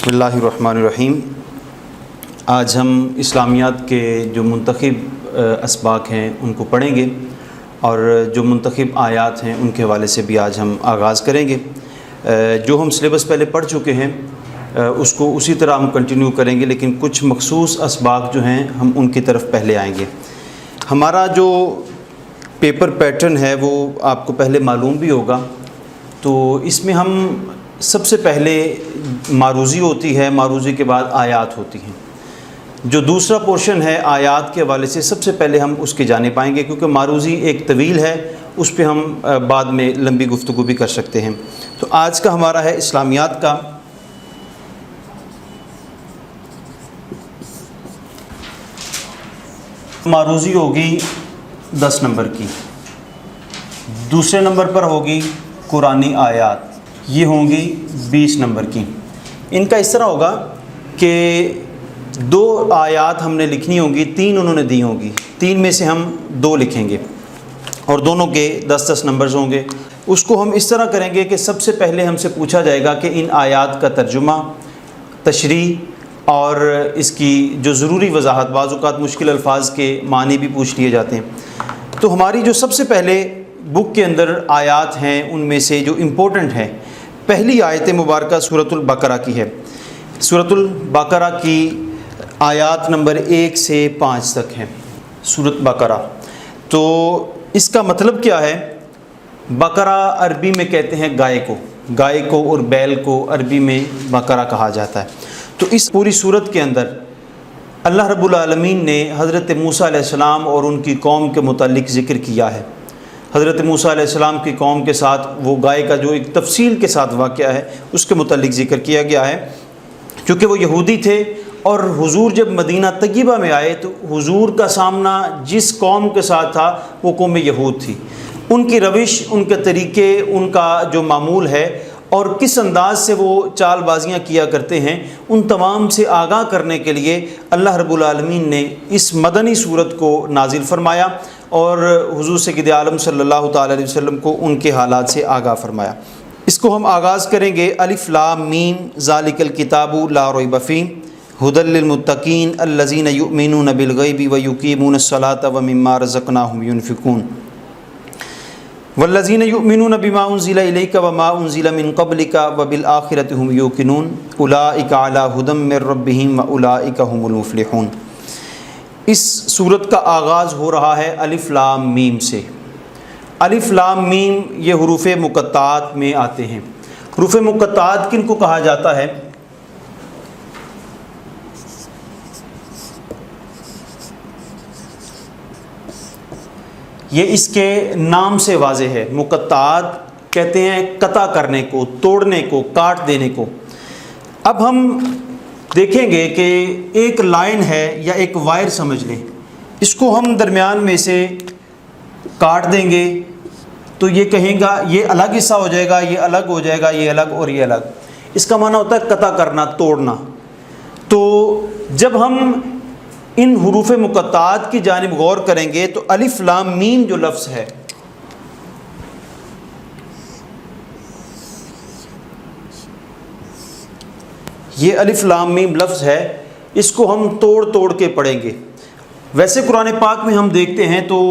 بسم اللہ الرحمن الرحیم۔ آج ہم اسلامیات کے جو منتخب اسباق ہیں ان کو پڑھیں گے اور جو منتخب آیات ہیں ان کے حوالے سے بھی آج ہم آغاز کریں گے۔ جو ہم سلیبس پہلے پڑھ چکے ہیں اس کو اسی طرح ہم کنٹینیو کریں گے، لیکن کچھ مخصوص اسباق جو ہیں ہم ان کی طرف پہلے آئیں گے۔ ہمارا جو پیپر پیٹرن ہے وہ آپ کو پہلے معلوم بھی ہوگا، تو اس میں ہم سب سے پہلے معروضی ہوتی ہے، معروضی کے بعد آیات ہوتی ہیں۔ جو دوسرا پورشن ہے آیات کے حوالے سے سب سے پہلے ہم اس کی جانب آئیں گے، کیونکہ معروضی ایک طویل ہے، اس پہ ہم بعد میں لمبی گفتگو بھی کر سکتے ہیں۔ تو آج کا ہمارا ہے اسلامیات کا معروضی ہوگی 10 نمبر کی، دوسرے نمبر پر ہوگی قرآنی آیات، یہ ہوں گی 20 نمبر کی۔ ان کا اس طرح ہوگا کہ 2 آیات ہم نے لکھنی ہوں گی، 3 انہوں نے دی ہوں گی، 3 میں سے ہم 2 لکھیں گے اور دونوں کے 10-10 نمبرز ہوں گے۔ اس کو ہم اس طرح کریں گے کہ سب سے پہلے ہم سے پوچھا جائے گا کہ ان آیات کا ترجمہ، تشریح اور اس کی جو ضروری وضاحت، بعض اوقات مشکل الفاظ کے معنی بھی پوچھ لیے جاتے ہیں۔ تو ہماری جو سب سے پہلے بک کے اندر آیات ہیں ان میں سے جو امپورٹنٹ ہے، پہلی آیت مبارکہ سورۃ البقرہ کی ہے۔ سورۃ البقرہ کی آیات نمبر 1 سے 5 تک ہے سورۃ بقرہ۔ تو اس کا مطلب کیا ہے؟ بقرہ عربی میں کہتے ہیں گائے کو اور بیل کو عربی میں بقرہ کہا جاتا ہے۔ تو اس پوری سورت کے اندر اللہ رب العالمین نے حضرت موسیٰ علیہ السلام اور ان کی قوم کے متعلق ذکر کیا ہے۔ حضرت موسیٰ علیہ السلام کی قوم کے ساتھ وہ گائے کا جو ایک تفصیل کے ساتھ واقعہ ہے اس کے متعلق ذکر کیا گیا ہے، کیونکہ وہ یہودی تھے اور حضور جب مدینہ طیبہ میں آئے تو حضور کا سامنا جس قوم کے ساتھ تھا وہ قوم یہود تھی۔ ان کی روش، ان کے طریقے، ان کا جو معمول ہے اور کس انداز سے وہ چال بازیاں کیا کرتے ہیں، ان تمام سے آگاہ کرنے کے لیے اللہ رب العالمین نے اس مدنی صورت کو نازل فرمایا اور حضور سید عالم صلی اللہ تعالی علیہ وسلم کو ان کے حالات سے آگاہ فرمایا۔ اس کو ہم آغاز کریں گے الف لام میم ذالک الکتاب لا ریب فیہ ھدی للمتقین الذین یؤمنون بالغیب ویقیمون الصلاۃ ومما رزقناہم ینفقون والذین یؤمنون بما انزل الیک وما انزل من قبلک وبالآخرۃ ھم یوقنون اولئک علی ھدی من ربہم واولئک ھم المفلحون۔ اس سورت کا آغاز ہو رہا ہے الف لام میم سے۔ الف لام میم یہ حروف مقطعات میں آتے ہیں۔ حروف مقطعات کن کو کہا جاتا ہے؟ یہ اس کے نام سے واضح ہے۔ مقطعات کہتے ہیں قطع کرنے کو، توڑنے کو، کاٹ دینے کو۔ اب ہم دیکھیں گے کہ ایک لائن ہے یا ایک وائر سمجھ لیں، اس کو ہم درمیان میں سے کاٹ دیں گے تو یہ کہیں گا یہ الگ حصہ ہو جائے گا، یہ الگ ہو جائے گا، یہ الگ اور یہ الگ۔ اس کا معنی ہوتا ہے قطع کرنا، توڑنا۔ تو جب ہم ان حروف مقطعات کی جانب غور کریں گے تو الف لام میم جو لفظ ہے، یہ الف لام میم لفظ ہے، اس کو ہم توڑ کے پڑھیں گے۔ ویسے قرآن پاک میں ہم دیکھتے ہیں تو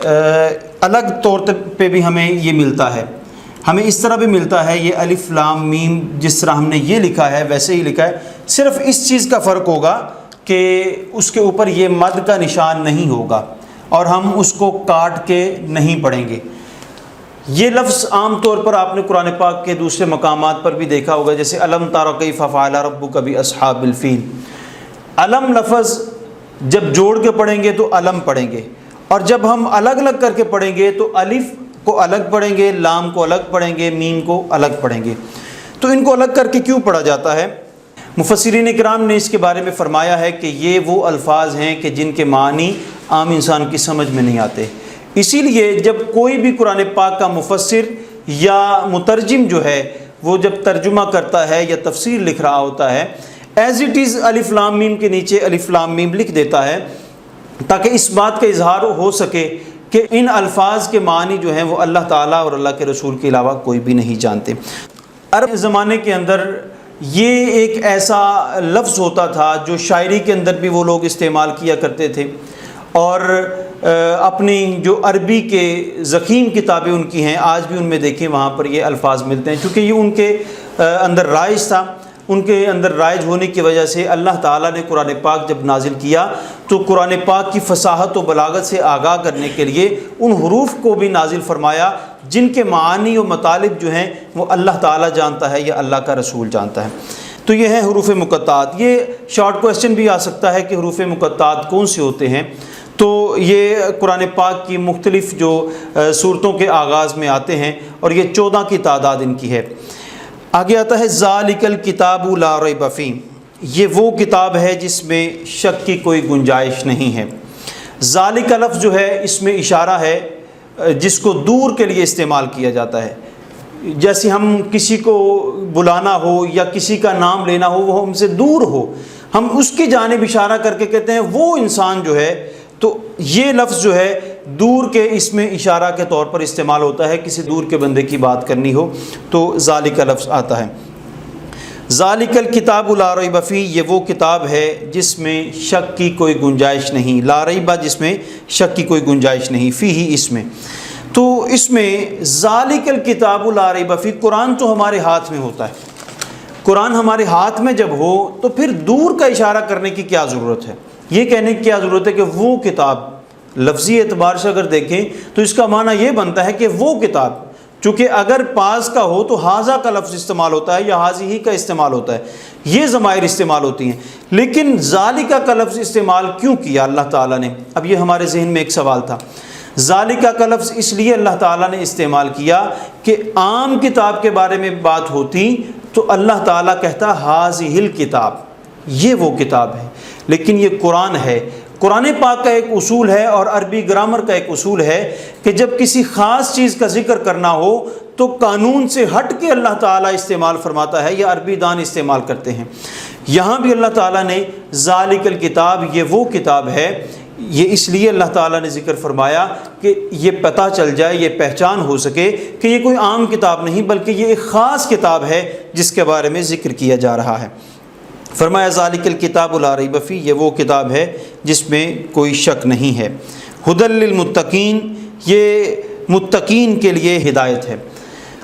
الگ طور پہ بھی ہمیں یہ ملتا ہے، ہمیں اس طرح بھی ملتا ہے۔ یہ الف لام میم جس طرح ہم نے یہ لکھا ہے ویسے ہی لکھا ہے، صرف اس چیز کا فرق ہوگا کہ اس کے اوپر یہ مد کا نشان نہیں ہوگا اور ہم اس کو کاٹ کے نہیں پڑھیں گے۔ یہ لفظ عام طور پر آپ نے قرآن پاک کے دوسرے مقامات پر بھی دیکھا ہوگا، جیسے الم تر کیف فعل ربک باصحاب الفیل۔ الم لفظ جب جوڑ کے پڑھیں گے تو الم پڑھیں گے، اور جب ہم الگ الگ کر کے پڑھیں گے تو الف کو الگ پڑھیں گے، لام کو الگ پڑھیں گے، میم کو الگ پڑھیں گے۔ تو ان کو الگ کر کے کیوں پڑھا جاتا ہے؟ مفسرین کرام نے اس کے بارے میں فرمایا ہے کہ یہ وہ الفاظ ہیں کہ جن کے معنی عام انسان کی سمجھ میں نہیں آتے، اسی لیے جب کوئی بھی قرآن پاک کا مفسر یا مترجم جو ہے وہ جب ترجمہ کرتا ہے یا تفسیر لکھ رہا ہوتا ہے، ایز اٹ از الف لام میم کے نیچے الف لام میم لکھ دیتا ہے تاکہ اس بات کا اظہار ہو سکے کہ ان الفاظ کے معنی جو ہیں وہ اللہ تعالیٰ اور اللہ کے رسول کے علاوہ کوئی بھی نہیں جانتے۔ عرب زمانے کے اندر یہ ایک ایسا لفظ ہوتا تھا جو شاعری کے اندر بھی وہ لوگ استعمال کیا کرتے تھے، اور اپنی جو عربی کے ضخیم کتابیں ان کی ہیں آج بھی ان میں دیکھیں وہاں پر یہ الفاظ ملتے ہیں، چونکہ یہ ان کے اندر رائج تھا۔ ان کے اندر رائج ہونے کی وجہ سے اللہ تعالیٰ نے قرآن پاک جب نازل کیا تو قرآن پاک کی فصاحت و بلاغت سے آگاہ کرنے کے لیے ان حروف کو بھی نازل فرمایا جن کے معانی و مطالب جو ہیں وہ اللہ تعالیٰ جانتا ہے یا اللہ کا رسول جانتا ہے۔ تو یہ ہیں حروف مقطعات۔ یہ شارٹ کویسچن بھی آ سکتا ہے کہ حروف مقطعات کون سے ہوتے ہیں، تو یہ قرآن پاک کی مختلف جو صورتوں کے آغاز میں آتے ہیں، اور یہ 14 کی تعداد ان کی ہے۔ آگے آتا ہے ذالک الکتاب لا ریب فیہ، یہ وہ کتاب ہے جس میں شک کی کوئی گنجائش نہیں ہے۔ ذالک کا لفظ جو ہے اس میں اشارہ ہے جس کو دور کے لیے استعمال کیا جاتا ہے، جیسے ہم کسی کو بلانا ہو یا کسی کا نام لینا ہو، وہ ہم سے دور ہو، ہم اس کی جانب اشارہ کر کے کہتے ہیں وہ انسان جو ہے، تو یہ لفظ جو ہے دور کے اس میں اشارہ کے طور پر استعمال ہوتا ہے، کسی دور کے بندے کی بات کرنی ہو تو ذالک کا لفظ آتا ہے۔ ذالک الکتاب لا ریب فیہ، یہ وہ کتاب ہے جس میں شک کی کوئی گنجائش نہیں، لا ریب جس میں شک کی کوئی گنجائش نہیں، فیہ اس میں، تو اس میں ذالک الکتاب لا ریب فیہ، قرآن تو ہمارے ہاتھ میں ہوتا ہے، قرآن ہمارے ہاتھ میں جب ہو تو پھر دور کا اشارہ کرنے کی کیا ضرورت ہے، یہ کہنے کی کیا ضرورت ہے کہ وہ کتاب، لفظی اعتبار سے اگر دیکھیں تو اس کا معنی یہ بنتا ہے کہ وہ کتاب، چونکہ اگر پاس کا ہو تو ہاذا کا لفظ استعمال ہوتا ہے یا ہاذہ کا استعمال ہوتا ہے، یہ ضمائر استعمال ہوتی ہیں، لیکن ذالکہ کا لفظ استعمال کیوں کیا اللہ تعالیٰ نے؟ اب یہ ہمارے ذہن میں ایک سوال تھا۔ ذالکہ کا لفظ اس لیے اللہ تعالیٰ نے استعمال کیا کہ عام کتاب کے بارے میں بات ہوتی تو اللہ تعالیٰ کہتا ہاذہ الکتاب، یہ وہ کتاب ہے، لیکن یہ قرآن ہے۔ قرآن پاک کا ایک اصول ہے اور عربی گرامر کا ایک اصول ہے کہ جب کسی خاص چیز کا ذکر کرنا ہو تو قانون سے ہٹ کے اللہ تعالیٰ استعمال فرماتا ہے یا عربی دان استعمال کرتے ہیں۔ یہاں بھی اللہ تعالیٰ نے ذالک الکتاب، یہ وہ کتاب ہے، یہ اس لیے اللہ تعالیٰ نے ذکر فرمایا کہ یہ پتہ چل جائے، یہ پہچان ہو سکے کہ یہ کوئی عام کتاب نہیں بلکہ یہ ایک خاص کتاب ہے جس کے بارے میں ذکر کیا جا رہا ہے۔ فرمایا ذالک الکتاب لا ریب فیہ، یہ وہ کتاب ہے جس میں کوئی شک نہیں ہے۔ ھدی للمتقین، یہ متقین کے لیے ہدایت ہے۔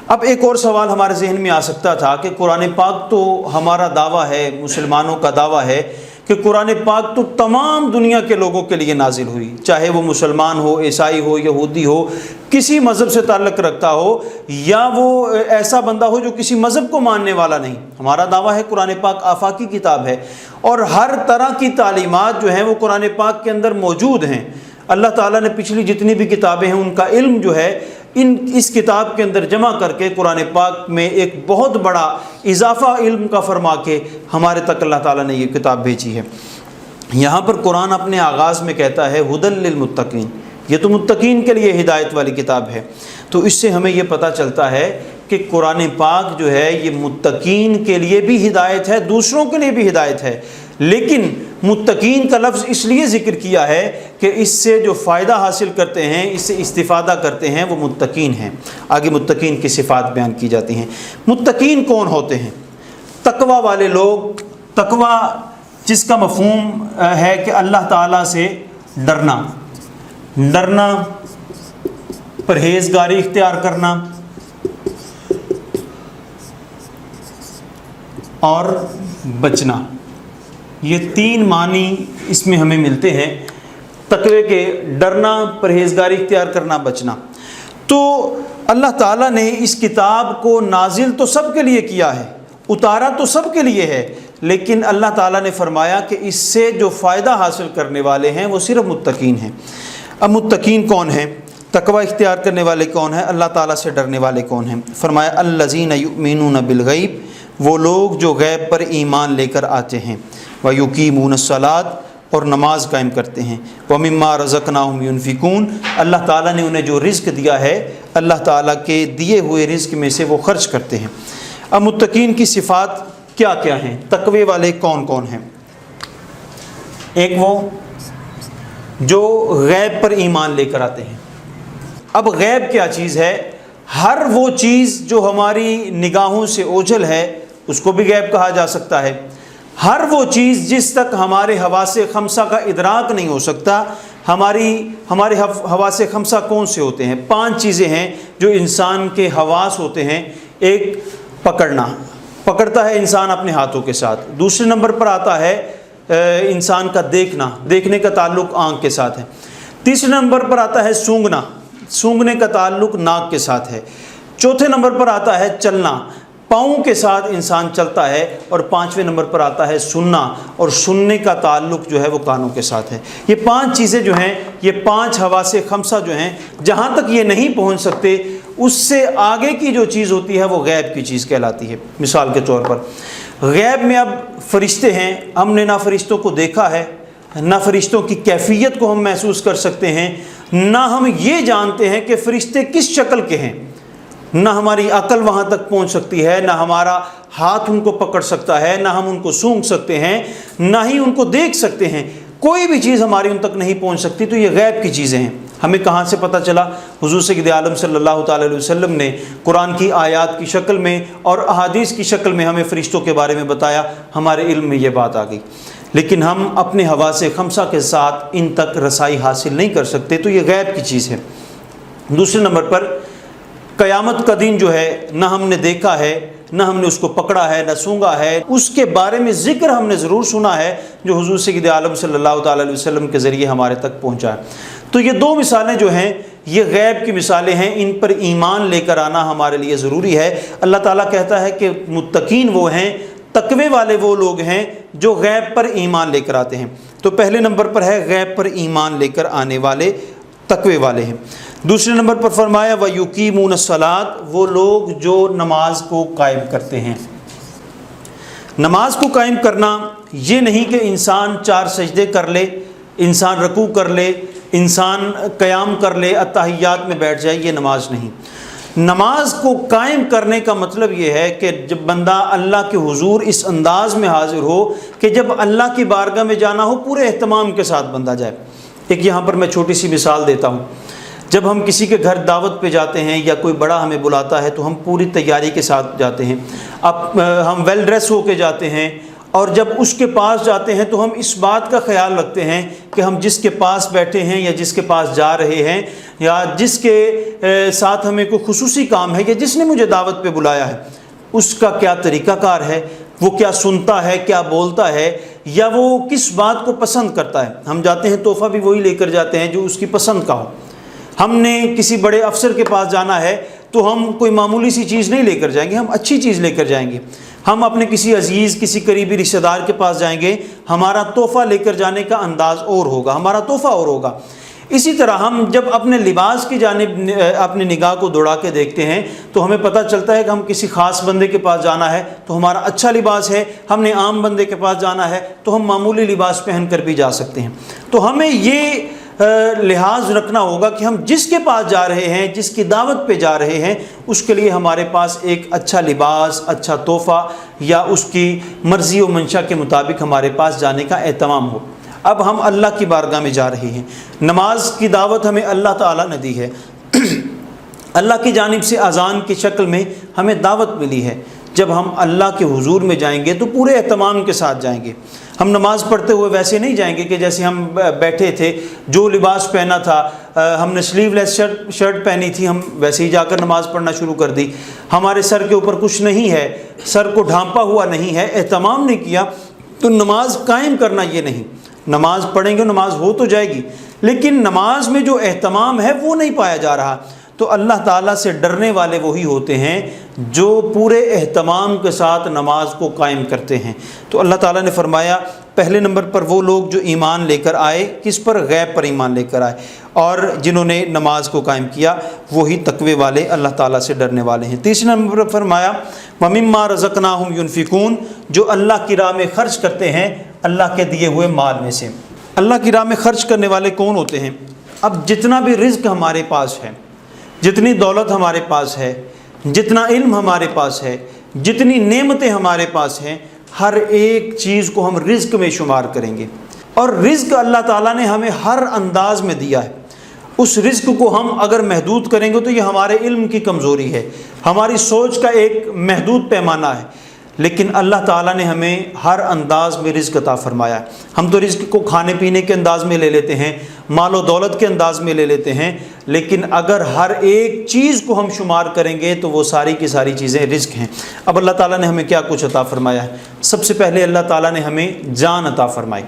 اب ایک اور سوال ہمارے ذہن میں آ سکتا تھا کہ قرآن پاک تو ہمارا دعویٰ ہے، مسلمانوں کا دعویٰ ہے کہ قرآن پاک تو تمام دنیا کے لوگوں کے لیے نازل ہوئی، چاہے وہ مسلمان ہو، عیسائی ہو، یہودی ہو، کسی مذہب سے تعلق رکھتا ہو، یا وہ ایسا بندہ ہو جو کسی مذہب کو ماننے والا نہیں۔ ہمارا دعویٰ ہے قرآن پاک آفاقی کتاب ہے اور ہر طرح کی تعلیمات جو ہیں وہ قرآن پاک کے اندر موجود ہیں۔ اللہ تعالیٰ نے پچھلی جتنی بھی کتابیں ہیں ان کا علم جو ہے اس کتاب کے اندر جمع کر کے قرآن پاک میں ایک بہت بڑا اضافہ علم کا فرما کے ہمارے تک اللہ تعالیٰ نے یہ کتاب بھیجی ہے۔ یہاں پر قرآن اپنے آغاز میں کہتا ہے ھدی للمتقین، یہ تو متقین کے لیے ہدایت والی کتاب ہے، تو اس سے ہمیں یہ پتہ چلتا ہے کہ قرآن پاک جو ہے یہ متقین کے لیے بھی ہدایت ہے، دوسروں کے لیے بھی ہدایت ہے، لیکن متقین کا لفظ اس لیے ذکر کیا ہے کہ اس سے جو فائدہ حاصل کرتے ہیں، اس سے استفادہ کرتے ہیں، وہ متقین ہیں۔ آگے متقین کی صفات بیان کی جاتی ہیں۔ متقین کون ہوتے ہیں؟ تقوی والے لوگ، تقوی جس کا مفہوم ہے کہ اللہ تعالیٰ سے ڈرنا، پرہیزگاری اختیار کرنا اور بچنا، یہ تین معنی اس میں ہمیں ملتے ہیں تقوی کے، ڈرنا، پرہیزگاری اختیار کرنا، بچنا۔ تو اللہ تعالیٰ نے اس کتاب کو نازل تو سب کے لیے کیا ہے، اتارا تو سب کے لیے ہے، لیکن اللہ تعالیٰ نے فرمایا کہ اس سے جو فائدہ حاصل کرنے والے ہیں وہ صرف متقین ہیں۔ اب متقین کون ہیں؟ تقوی اختیار کرنے والے کون ہیں؟ اللہ تعالیٰ سے ڈرنے والے کون ہیں؟ فرمایا الذین یؤمنون بالغیب، وہ لوگ جو غیب پر ایمان لے کر آتے ہیں، وَيُقِيمُونَ الصَّلَاةَ، اور نماز قائم کرتے ہیں، وَمِمَّا رَزَقْنَاهُمْ يُنْفِقُونَ، اللہ تعالیٰ نے انہیں جو رزق دیا ہے اللہ تعالیٰ کے دیے ہوئے رزق میں سے وہ خرچ کرتے ہیں۔ اب متقین کی صفات کیا کیا ہیں؟ تقوی والے کون کون ہیں؟ ایک وہ جو غیب پر ایمان لے کر آتے ہیں۔ اب غیب کیا چیز ہے؟ ہر وہ چیز جو ہماری نگاہوں سے اوجھل ہے اس کو بھی غیب کہا جا سکتا ہے۔ ہر وہ چیز جس تک ہمارے حواس خمسہ کا ادراک نہیں ہو سکتا۔ ہمارے حواس خمسہ کون سے ہوتے ہیں؟ 5 چیزیں ہیں جو انسان کے حواس ہوتے ہیں۔ ایک، پکڑنا، پکڑتا ہے انسان اپنے ہاتھوں کے ساتھ۔ دوسرے نمبر پر آتا ہے انسان کا دیکھنا، دیکھنے کا تعلق آنکھ کے ساتھ ہے۔ تیسرے نمبر پر آتا ہے سونگھنا، سونگھنے کا تعلق ناک کے ساتھ ہے۔ چوتھے نمبر پر آتا ہے چلنا، پاؤں کے ساتھ انسان چلتا ہے۔ اور 5ویں نمبر پر آتا ہے سننا، اور سننے کا تعلق جو ہے وہ کانوں کے ساتھ ہے۔ یہ 5 چیزیں جو ہیں، یہ 5 حواس خمسہ جو ہیں، جہاں تک یہ نہیں پہنچ سکتے اس سے آگے کی جو چیز ہوتی ہے وہ غیب کی چیز کہلاتی ہے۔ مثال کے طور پر غیب میں اب فرشتے ہیں، ہم نے نہ فرشتوں کو دیکھا ہے، نہ فرشتوں کی کیفیت کو ہم محسوس کر سکتے ہیں، نہ ہم یہ جانتے ہیں کہ فرشتے کس شکل کے ہیں، نہ ہماری عقل وہاں تک پہنچ سکتی ہے، نہ ہمارا ہاتھ ان کو پکڑ سکتا ہے، نہ ہم ان کو سونگھ سکتے ہیں، نہ ہی ان کو دیکھ سکتے ہیں۔ کوئی بھی چیز ہماری ان تک نہیں پہنچ سکتی۔ تو یہ غیب کی چیزیں ہیں۔ ہمیں کہاں سے پتہ چلا؟ حضور سید عالم صلی اللہ تعالی علیہ وسلم نے قرآن کی آیات کی شکل میں اور احادیث کی شکل میں ہمیں فرشتوں کے بارے میں بتایا، ہمارے علم میں یہ بات آ گئی، لیکن ہم اپنے حواس خمسہ کے ساتھ ان تک رسائی حاصل نہیں کر سکتے۔ تو یہ غیب کی چیز ہے۔ دوسرے نمبر پر قیامت کا دن جو ہے، نہ ہم نے دیکھا ہے، نہ ہم نے اس کو پکڑا ہے، نہ سونگا ہے، اس کے بارے میں ذکر ہم نے ضرور سنا ہے جو حضور سید عالم صلی اللہ تعالی علیہ وسلم کے ذریعے ہمارے تک پہنچا ہے۔ تو یہ 2 مثالیں جو ہیں یہ غیب کی مثالیں ہیں، ان پر ایمان لے کر آنا ہمارے لیے ضروری ہے۔ اللہ تعالیٰ کہتا ہے کہ متقین وہ ہیں، تقوی والے وہ لوگ ہیں جو غیب پر ایمان لے کر آتے ہیں۔ تو پہلے نمبر پر ہے غیب پر ایمان لے کر آنے والے تقوی والے ہیں۔ دوسرے نمبر پر فرمایا وَيُقِيمُونَ الصَّلَاةَ، وہ لوگ جو نماز کو قائم کرتے ہیں۔ نماز کو قائم کرنا یہ نہیں کہ انسان 4 سجدے کر لے، انسان رکوع کر لے، انسان قیام کر لے، اتحیات میں بیٹھ جائے، یہ نماز نہیں۔ نماز کو قائم کرنے کا مطلب یہ ہے کہ جب بندہ اللہ کے حضور اس انداز میں حاضر ہو کہ جب اللہ کی بارگاہ میں جانا ہو پورے اہتمام کے ساتھ بندہ جائے۔ ایک یہاں پر میں چھوٹی سی مثال دیتا ہوں۔ جب ہم کسی کے گھر دعوت پہ جاتے ہیں یا کوئی بڑا ہمیں بلاتا ہے تو ہم پوری تیاری کے ساتھ جاتے ہیں، اب ہم ویل ڈریس ہو کے جاتے ہیں، اور جب اس کے پاس جاتے ہیں تو ہم اس بات کا خیال رکھتے ہیں کہ ہم جس کے پاس بیٹھے ہیں یا جس کے پاس جا رہے ہیں یا جس کے ساتھ ہمیں کوئی خصوصی کام ہے یا جس نے مجھے دعوت پہ بلایا ہے، اس کا کیا طریقہ کار ہے، وہ کیا سنتا ہے، کیا بولتا ہے، یا وہ کس بات کو پسند کرتا ہے۔ ہم جاتے ہیں تحفہ بھی وہی لے کر جاتے ہیں جو اس کی پسند کا ہو۔ ہم نے کسی بڑے افسر کے پاس جانا ہے تو ہم کوئی معمولی سی چیز نہیں لے کر جائیں گے، ہم اچھی چیز لے کر جائیں گے۔ ہم اپنے کسی عزیز، کسی قریبی رشتہ دار کے پاس جائیں گے، ہمارا تحفہ لے کر جانے کا انداز اور ہوگا، ہمارا تحفہ اور ہوگا۔ اسی طرح ہم جب اپنے لباس کی جانب اپنی نگاہ کو دوڑا کے دیکھتے ہیں تو ہمیں پتہ چلتا ہے کہ ہم کسی خاص بندے کے پاس جانا ہے تو ہمارا اچھا لباس ہے، ہم نے عام بندے کے پاس جانا ہے تو ہم معمولی لباس پہن کر بھی جا سکتے ہیں۔ تو ہمیں یہ لحاظ رکھنا ہوگا کہ ہم جس کے پاس جا رہے ہیں، جس کی دعوت پہ جا رہے ہیں، اس کے لیے ہمارے پاس ایک اچھا لباس، اچھا تحفہ یا اس کی مرضی و منشا کے مطابق ہمارے پاس جانے کا اہتمام ہو۔ اب ہم اللہ کی بارگاہ میں جا رہے ہیں، نماز کی دعوت ہمیں اللہ تعالیٰ نے دی ہے، اللہ کی جانب سے اذان کی شکل میں ہمیں دعوت ملی ہے۔ جب ہم اللہ کے حضور میں جائیں گے تو پورے اہتمام کے ساتھ جائیں گے۔ ہم نماز پڑھتے ہوئے ویسے نہیں جائیں گے کہ جیسے ہم بیٹھے تھے، جو لباس پہنا تھا، ہم نے سلیو لیس شرٹ پہنی تھی، ہم ویسے ہی جا کر نماز پڑھنا شروع کر دی۔ ہمارے سر کے اوپر کچھ نہیں ہے، سر کو ڈھانپا ہوا نہیں ہے، اہتمام نہیں کیا، تو نماز قائم کرنا یہ نہیں۔ نماز پڑھیں گے، نماز ہو تو جائے گی، لیکن نماز میں جو اہتمام ہے وہ نہیں پایا جا رہا۔ تو اللہ تعالیٰ سے ڈرنے والے وہی ہوتے ہیں جو پورے اہتمام کے ساتھ نماز کو قائم کرتے ہیں۔ تو اللہ تعالیٰ نے فرمایا پہلے نمبر پر وہ لوگ جو ایمان لے کر آئے، کس پر؟ غیب پر ایمان لے کر آئے، اور جنہوں نے نماز کو قائم کیا وہی تقوی والے، اللہ تعالیٰ سے ڈرنے والے ہیں۔ تیسرے نمبر پر فرمایا وَمِمَّا رَزَقْنَاهُمْ يُنْفِقُونَ، جو اللہ کی راہ میں خرچ کرتے ہیں اللہ کے دیے ہوئے مال میں سے۔ اللہ کی راہ میں خرچ کرنے والے کون ہوتے ہیں؟ اب جتنا بھی رزق ہمارے پاس ہے، جتنی دولت ہمارے پاس ہے، جتنا علم ہمارے پاس ہے، جتنی نعمتیں ہمارے پاس ہیں، ہر ایک چیز کو ہم رزق میں شمار کریں گے، اور رزق اللہ تعالیٰ نے ہمیں ہر انداز میں دیا ہے۔ اس رزق کو ہم اگر محدود کریں گے تو یہ ہمارے علم کی کمزوری ہے، ہماری سوچ کا ایک محدود پیمانہ ہے۔ لیکن اللہ تعالیٰ نے ہمیں ہر انداز میں رزق عطا فرمایا ہے۔ ہم تو رزق کو کھانے پینے کے انداز میں لے لیتے ہیں، مال و دولت کے انداز میں لے لیتے ہیں، لیکن اگر ہر ایک چیز کو ہم شمار کریں گے تو وہ ساری کی ساری چیزیں رزق ہیں۔ اب اللہ تعالیٰ نے ہمیں کیا کچھ عطا فرمایا ہے؟ سب سے پہلے اللہ تعالیٰ نے ہمیں جان عطا فرمائی۔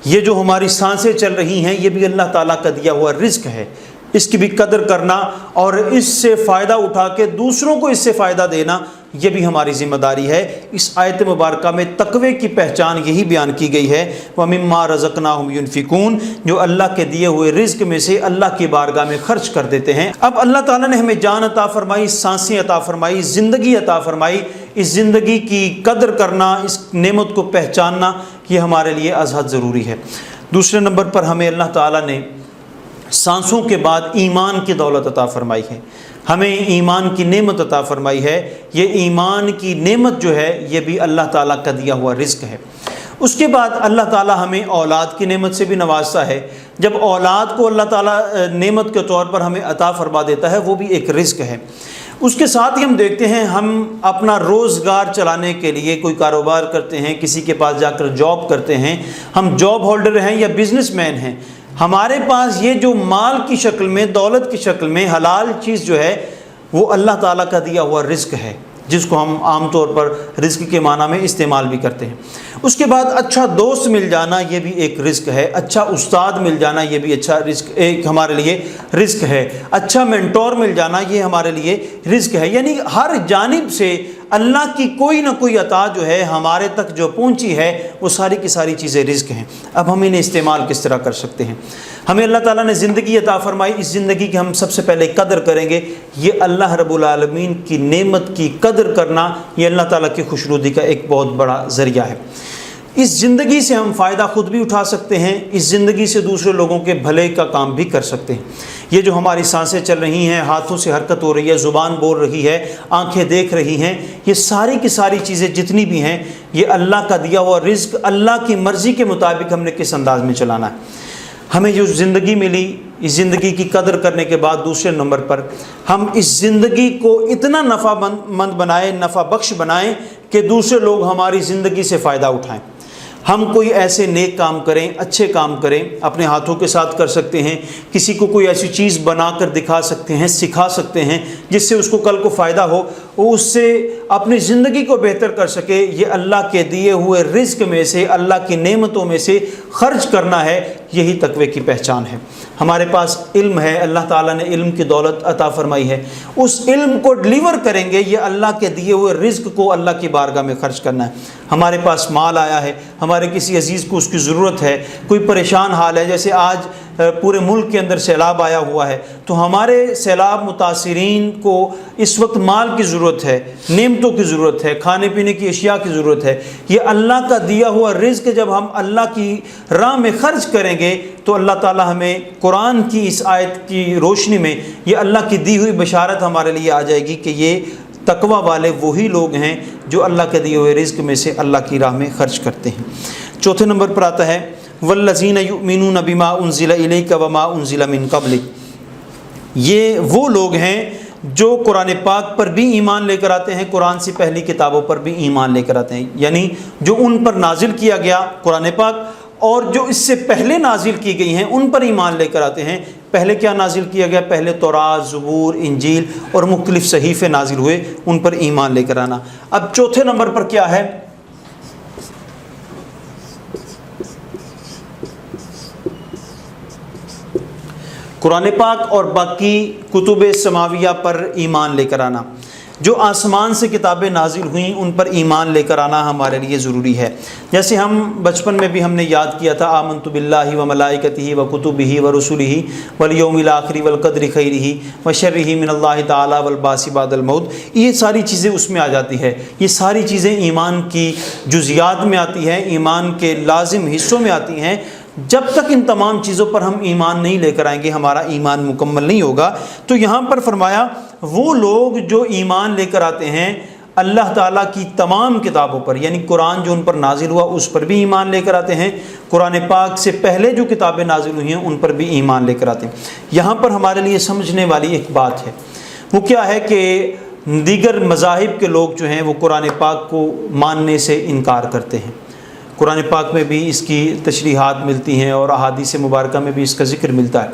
یہ جو ہماری سانسیں چل رہی ہیں یہ بھی اللہ تعالیٰ کا دیا ہوا رزق ہے، اس کی بھی قدر کرنا اور اس سے فائدہ اٹھا کے دوسروں کو اس سے فائدہ دینا یہ بھی ہماری ذمہ داری ہے۔ اس آیت مبارکہ میں تقوی کی پہچان یہی بیان کی گئی ہے، وَمِمَّا رَزَقْنَاهُمْ يُنْفِقُونَ، جو اللہ کے دیے ہوئے رزق میں سے اللہ کی بارگاہ میں خرچ کر دیتے ہیں۔ اب اللہ تعالیٰ نے ہمیں جان عطا فرمائی، سانسیں عطا فرمائی، زندگی عطا فرمائی۔ اس زندگی کی قدر کرنا، اس نعمت کو پہچاننا یہ ہمارے لیے ازحد ضروری ہے۔ دوسرے نمبر پر ہمیں اللہ تعالیٰ نے سانسوں کے بعد ایمان کی دولت عطا فرمائی ہے، ہمیں ایمان کی نعمت عطا فرمائی ہے۔ یہ ایمان کی نعمت جو ہے یہ بھی اللہ تعالیٰ کا دیا ہوا رزق ہے۔ اس کے بعد اللہ تعالیٰ ہمیں اولاد کی نعمت سے بھی نوازتا ہے۔ جب اولاد کو اللہ تعالیٰ نعمت کے طور پر ہمیں عطا فرما دیتا ہے وہ بھی ایک رزق ہے۔ اس کے ساتھ ہی ہم دیکھتے ہیں ہم اپنا روزگار چلانے کے لیے کوئی کاروبار کرتے ہیں، کسی کے پاس جا کر جاب کرتے ہیں، ہم جاب ہولڈر ہیں یا بزنس مین ہیں، ہمارے پاس یہ جو مال کی شکل میں، دولت کی شکل میں حلال چیز جو ہے وہ اللہ تعالیٰ کا دیا ہوا رزق ہے، جس کو ہم عام طور پر رزق کے معنی میں استعمال بھی کرتے ہیں۔ اس کے بعد اچھا دوست مل جانا یہ بھی ایک رزق ہے، اچھا استاد مل جانا یہ بھی اچھا رزق ایک ہمارے لیے رزق ہے، اچھا مینٹور مل جانا یہ ہمارے لیے رزق ہے۔ یعنی ہر جانب سے اللہ کی کوئی نہ کوئی عطا جو ہے ہمارے تک جو پہنچی ہے وہ ساری کی ساری چیزیں رزق ہیں۔ اب ہم انہیں استعمال کس طرح کر سکتے ہیں؟ ہمیں اللہ تعالیٰ نے زندگی عطا فرمائی، اس زندگی کی ہم سب سے پہلے قدر کریں گے۔ یہ اللہ رب العالمین کی نعمت کی قدر کرنا یہ اللہ تعالیٰ کی خوشنودی کا ایک بہت بڑا ذریعہ ہے۔ اس زندگی سے ہم فائدہ خود بھی اٹھا سکتے ہیں، اس زندگی سے دوسرے لوگوں کے بھلے کا کام بھی کر سکتے ہیں۔ یہ جو ہماری سانسیں چل رہی ہیں، ہاتھوں سے حرکت ہو رہی ہے، زبان بول رہی ہے، آنکھیں دیکھ رہی ہیں، یہ ساری کی ساری چیزیں جتنی بھی ہیں یہ اللہ کا دیا ہوا رزق، اللہ کی مرضی کے مطابق ہم نے کس انداز میں چلانا ہے۔ ہمیں جو زندگی ملی، اس زندگی کی قدر کرنے کے بعد دوسرے نمبر پر ہم اس زندگی کو اتنا نفع مند بنائیں، نفع بخش بنائیں کہ دوسرے لوگ ہماری زندگی سے فائدہ اٹھائیں۔ ہم کوئی ایسے نیک کام کریں، اچھے کام کریں، اپنے ہاتھوں کے ساتھ کر سکتے ہیں، کسی کو کوئی ایسی چیز بنا کر دکھا سکتے ہیں، سکھا سکتے ہیں جس سے اس کو کل کو فائدہ ہو، وہ اس سے اپنی زندگی کو بہتر کر سکے۔ یہ اللہ کے دیے ہوئے رزق میں سے، اللہ کی نعمتوں میں سے خرچ کرنا ہے، یہی تقوی کی پہچان ہے۔ ہمارے پاس علم ہے، اللہ تعالیٰ نے علم کی دولت عطا فرمائی ہے، اس علم کو ڈلیور کریں گے، یہ اللہ کے دیے ہوئے رزق کو اللہ کی بارگاہ میں خرچ کرنا ہے۔ ہمارے پاس مال آیا ہے، ہمارے کسی عزیز کو اس کی ضرورت ہے، کوئی پریشان حال ہے، جیسے آج پورے ملک کے اندر سیلاب آیا ہوا ہے، تو ہمارے سیلاب متاثرین کو اس وقت مال کی ضرورت ہے، نعمتوں کی ضرورت ہے، کھانے پینے کی اشیاء کی ضرورت ہے۔ یہ اللہ کا دیا ہوا رزق جب ہم اللہ کی راہ میں خرچ کریں گے تو اللہ تعالیٰ ہمیں قرآن کی اس آیت کی روشنی میں یہ اللہ کی دی ہوئی بشارت ہمارے لیے آ جائے گی کہ یہ تقوی والے وہی لوگ ہیں جو اللہ کے دیے ہوئے رزق میں سے اللہ کی راہ میں خرچ کرتے ہیں۔ چوتھے نمبر پر آتا ہے والذین یؤمنون بما انزل الیک وما انزل من قبلک، یہ وہ لوگ ہیں جو قرآن پاک پر بھی ایمان لے کر آتے ہیں، قرآن سے پہلی کتابوں پر بھی ایمان لے کر آتے ہیں، یعنی جو ان پر نازل کیا گیا قرآن پاک اور جو اس سے پہلے نازل کی گئی ہیں ان پر ایمان لے کر آتے ہیں۔ پہلے کیا نازل کیا گیا؟ پہلے تورات، زبور، انجیل اور مختلف صحیفے نازل ہوئے، ان پر ایمان لے کر آنا۔ اب چوتھے نمبر پر کیا ہے؟ قرآن پاک اور باقی کتب سماویہ پر ایمان لے کر آنا۔ جو آسمان سے کتابیں نازل ہوئیں ان پر ایمان لے کر آنا ہمارے لیے ضروری ہے۔ جیسے ہم بچپن میں بھی ہم نے یاد کیا تھا آمنت باللہ و ملائکتہ و کتبہ و رسلہ والیوم الآخر والقدر خیرہ و شرہ من اللہ تعالی والبعث بعد الموت، یہ ساری چیزیں اس میں آ جاتی ہے۔ یہ ساری چیزیں ایمان کی جزیات میں آتی ہیں، ایمان کے لازم حصوں میں آتی ہیں۔ جب تک ان تمام چیزوں پر ہم ایمان نہیں لے کر آئیں گے ہمارا ایمان مکمل نہیں ہوگا۔ تو یہاں پر فرمایا وہ لوگ جو ایمان لے کر آتے ہیں اللہ تعالیٰ کی تمام کتابوں پر، یعنی قرآن جو ان پر نازل ہوا اس پر بھی ایمان لے کر آتے ہیں، قرآن پاک سے پہلے جو کتابیں نازل ہوئی ہیں ان پر بھی ایمان لے کر آتے ہیں۔ یہاں پر ہمارے لیے سمجھنے والی ایک بات ہے، وہ کیا ہے کہ دیگر مذاہب کے لوگ جو ہیں وہ قرآن پاک کو ماننے سے انکار کرتے ہیں۔ قرآن پاک میں بھی اس کی تشریحات ملتی ہیں اور احادیث مبارکہ میں بھی اس کا ذکر ملتا ہے،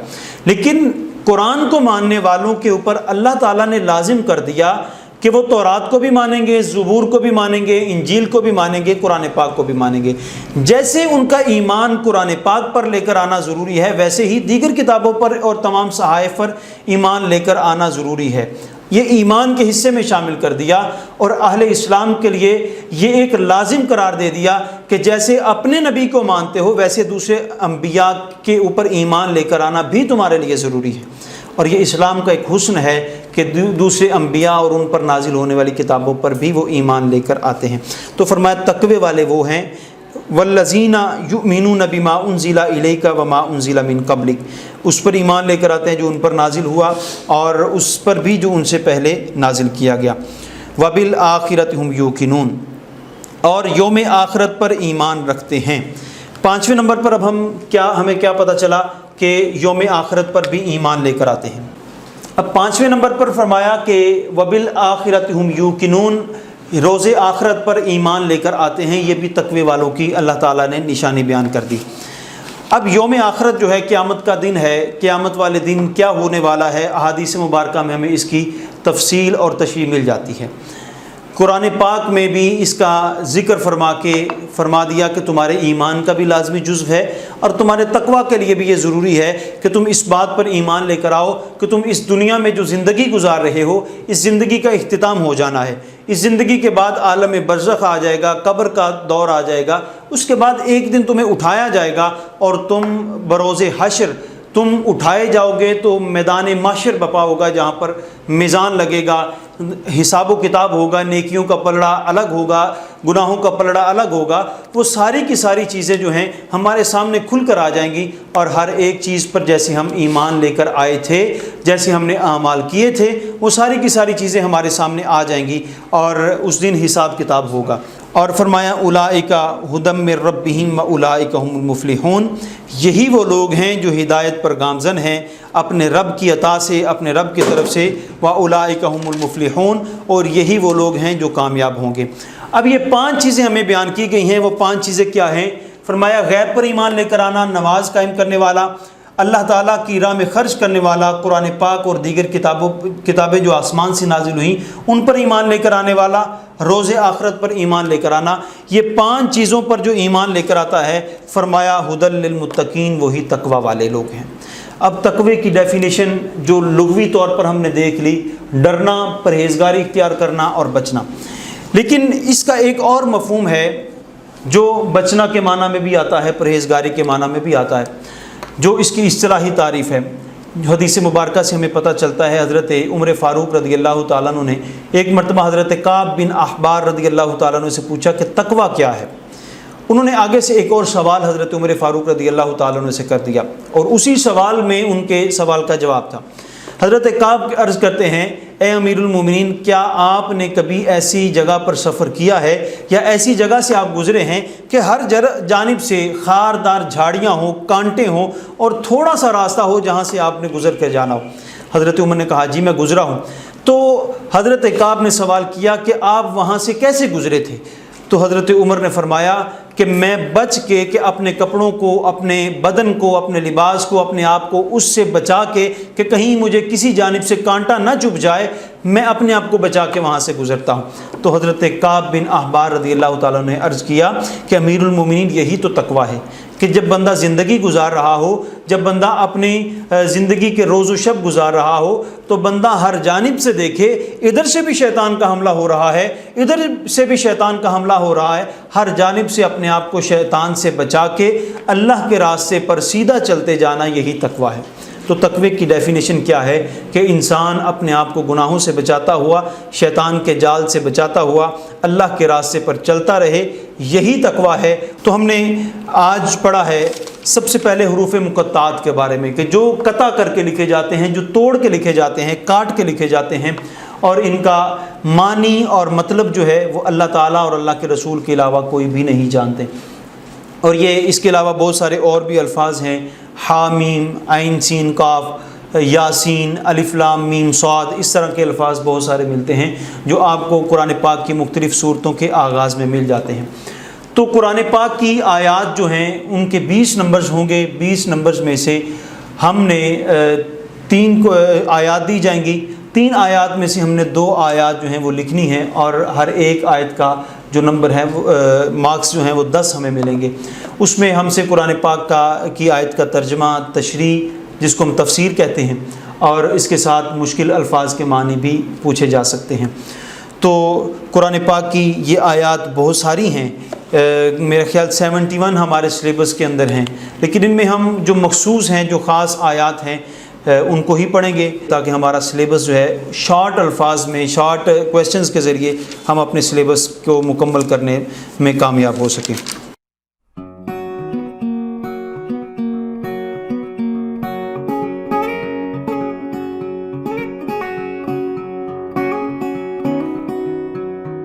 لیکن قرآن کو ماننے والوں کے اوپر اللہ تعالیٰ نے لازم کر دیا کہ وہ تورات کو بھی مانیں گے، زبور کو بھی مانیں گے، انجیل کو بھی مانیں گے، قرآن پاک کو بھی مانیں گے۔ جیسے ان کا ایمان قرآن پاک پر لے کر آنا ضروری ہے، ویسے ہی دیگر کتابوں پر اور تمام صحائف پر ایمان لے کر آنا ضروری ہے۔ یہ ایمان کے حصے میں شامل کر دیا اور اہل اسلام کے لیے یہ ایک لازم قرار دے دیا کہ جیسے اپنے نبی کو مانتے ہو ویسے دوسرے انبیاء کے اوپر ایمان لے کر آنا بھی تمہارے لیے ضروری ہے۔ اور یہ اسلام کا ایک حسن ہے کہ دوسرے انبیاء اور ان پر نازل ہونے والی کتابوں پر بھی وہ ایمان لے کر آتے ہیں۔ تو فرمایا تقوی والے وہ ہیں والذین یؤمنون بما انزل الیک وما انزل من قبلک، اس پر ایمان لے کر آتے ہیں جو ان پر نازل ہوا اور اس پر بھی جو ان سے پہلے نازل کیا گیا۔ وبالآخرۃ ھم یوقنون، اور یوم آخرت پر ایمان رکھتے ہیں۔ 5ویں نمبر پر اب ہمیں کیا پتہ چلا کہ یوم آخرت پر بھی ایمان لے کر آتے ہیں۔ اب 5ویں نمبر پر فرمایا کہ وبالآخرۃ ھم یوقنون، روز آخرت پر ایمان لے کر آتے ہیں، یہ بھی تقوی والوں کی اللہ تعالیٰ نے نشانی بیان کر دی۔ اب یوم آخرت جو ہے قیامت کا دن ہے، قیامت والے دن کیا ہونے والا ہے، احادیث مبارکہ میں ہمیں اس کی تفصیل اور تشریح مل جاتی ہے۔ قرآن پاک میں بھی اس کا ذکر فرما دیا کہ تمہارے ایمان کا بھی لازمی جزو ہے اور تمہارے تقویٰ کے لیے بھی یہ ضروری ہے کہ تم اس بات پر ایمان لے کر آؤ کہ تم اس دنیا میں جو زندگی گزار رہے ہو، اس زندگی کا اختتام ہو جانا ہے۔ اس زندگی کے بعد عالم برزخ آ جائے گا، قبر کا دور آ جائے گا، اس کے بعد ایک دن تمہیں اٹھایا جائے گا اور تم بروز حشر تم اٹھائے جاؤ گے تو میدان محشر بپا ہوگا، جہاں پر میزان لگے گا، حساب و کتاب ہوگا، نیکیوں کا پلڑا الگ ہوگا، گناہوں کا پلڑا الگ ہوگا۔ وہ ساری کی ساری چیزیں جو ہیں ہمارے سامنے کھل کر آ جائیں گی اور ہر ایک چیز پر جیسے ہم ایمان لے کر آئے تھے، جیسے ہم نے اعمال کیے تھے، وہ ساری کی ساری چیزیں ہمارے سامنے آ جائیں گی اور اس دن حساب کتاب ہوگا۔ اور فرمایا اولئک ھدی من ربہم واولئک ھم المفلحون، یہی وہ لوگ ہیں جو ہدایت پر گامزن ہیں اپنے رب کی عطا سے، اپنے رب کی طرف سے، واولئک ھم المفلحون، اور یہی وہ لوگ ہیں جو کامیاب ہوں گے۔ اب یہ 5 چیزیں ہمیں بیان کی گئی ہیں، وہ 5 چیزیں کیا ہیں؟ فرمایا غیب پر ایمان لے کر آنا، نماز قائم کرنے والا، اللہ تعالیٰ کی راہ میں خرچ کرنے والا، قرآن پاک اور دیگر کتابیں جو آسمان سے نازل ہوئیں ان پر ایمان لے کر آنے والا، روز آخرت پر ایمان لے کر آنا۔ یہ 5 چیزوں پر جو ایمان لے کر آتا ہے، فرمایا ھدی للمتقین، وہی تقوی والے لوگ ہیں۔ اب تقوی کی ڈیفینیشن جو لغوی طور پر ہم نے دیکھ لی، ڈرنا، پرہیزگاری اختیار کرنا اور بچنا، لیکن اس کا ایک اور مفہوم ہے جو بچنا کے معنی میں بھی آتا ہے، پرہیزگاری کے معنی میں بھی آتا ہے، جو اس کی اصطلاحی تعریف ہے۔ حدیث مبارکہ سے ہمیں پتہ چلتا ہے، حضرت عمر فاروق رضی اللہ تعالیٰ عنہ نے ایک مرتبہ حضرت کعب بن احبار رضی اللہ تعالیٰ عنہ سے پوچھا کہ تقویٰ کیا ہے۔ انہوں نے آگے سے ایک اور سوال حضرت عمر فاروق رضی اللہ تعالیٰ عنہ سے کر دیا اور اسی سوال میں ان کے سوال کا جواب تھا۔ حضرت کعب عرض کرتے ہیں، اے امیر المومنین، کیا آپ نے کبھی ایسی جگہ پر سفر کیا ہے یا ایسی جگہ سے آپ گزرے ہیں کہ ہر جانب سے خاردار جھاڑیاں ہوں، کانٹے ہوں اور تھوڑا سا راستہ ہو جہاں سے آپ نے گزر کے جانا ہو؟ حضرت عمر نے کہا جی میں گزرا ہوں۔ تو حضرت کعب نے سوال کیا کہ آپ وہاں سے کیسے گزرے تھے؟ تو حضرت عمر نے فرمایا کہ میں بچ کے کہ اپنے کپڑوں کو، اپنے بدن کو، اپنے لباس کو، اپنے آپ کو اس سے بچا کے کہ کہیں مجھے کسی جانب سے کانٹا نہ چبھ جائے، میں اپنے آپ کو بچا کے وہاں سے گزرتا ہوں۔ تو حضرت کعب بن احبار رضی اللہ تعالیٰ نے عرض کیا کہ امیر المومنین یہی تو تقویٰ ہے کہ جب بندہ زندگی گزار رہا ہو، جب بندہ اپنی زندگی کے روز و شب گزار رہا ہو تو بندہ ہر جانب سے دیکھے، ادھر سے بھی شیطان کا حملہ ہو رہا ہے، ادھر سے بھی شیطان کا حملہ ہو رہا ہے، ہر جانب سے اپنے آپ کو شیطان سے بچا کے اللہ کے راستے پر سیدھا چلتے جانا، یہی تقویٰ ہے۔ تو تقوی کی ڈیفینیشن کیا ہے کہ انسان اپنے آپ کو گناہوں سے بچاتا ہوا، شیطان کے جال سے بچاتا ہوا اللہ کے راستے پر چلتا رہے، یہی تقویٰ ہے۔ تو ہم نے آج پڑھا ہے سب سے پہلے حروف مقطعات کے بارے میں کہ جو قطع کر کے لکھے جاتے ہیں، جو توڑ کے لکھے جاتے ہیں، کاٹ کے لکھے جاتے ہیں، اور ان کا معنی اور مطلب جو ہے وہ اللہ تعالیٰ اور اللہ کے رسول کے علاوہ کوئی بھی نہیں جانتے۔ اور یہ اس کے علاوہ بہت سارے اور بھی الفاظ ہیں، حامیم، عین سین قاف، یاسین، الف لام میم صاد، اس طرح کے الفاظ بہت سارے ملتے ہیں جو آپ کو قرآن پاک کی مختلف صورتوں کے آغاز میں مل جاتے ہیں۔ تو قرآن پاک کی آیات جو ہیں ان کے 20 نمبرز ہوں گے۔ 20 نمبرز میں سے ہم نے 3 آیات دی جائیں گی۔ 3 آیات میں سے ہم نے 2 آیات جو ہیں وہ لکھنی ہیں، اور ہر ایک آیت کا جو نمبر ہے مارکس جو ہیں وہ 10 ہمیں ملیں گے۔ اس میں ہم سے قرآن پاک کی آیت کا ترجمہ، تشریح جس کو ہم تفسیر کہتے ہیں، اور اس کے ساتھ مشکل الفاظ کے معنی بھی پوچھے جا سکتے ہیں۔ تو قرآن پاک کی یہ آیات بہت ساری ہیں، میرے خیال 71 ہمارے سلیبس کے اندر ہیں، لیکن ان میں ہم جو مخصوص ہیں، جو خاص آیات ہیں، ان کو ہی پڑھیں گے تاکہ ہمارا سلیبس جو ہے شارٹ الفاظ میں، شارٹ کویسچنز کے ذریعے ہم اپنے سلیبس کو مکمل کرنے میں کامیاب ہو سکیں۔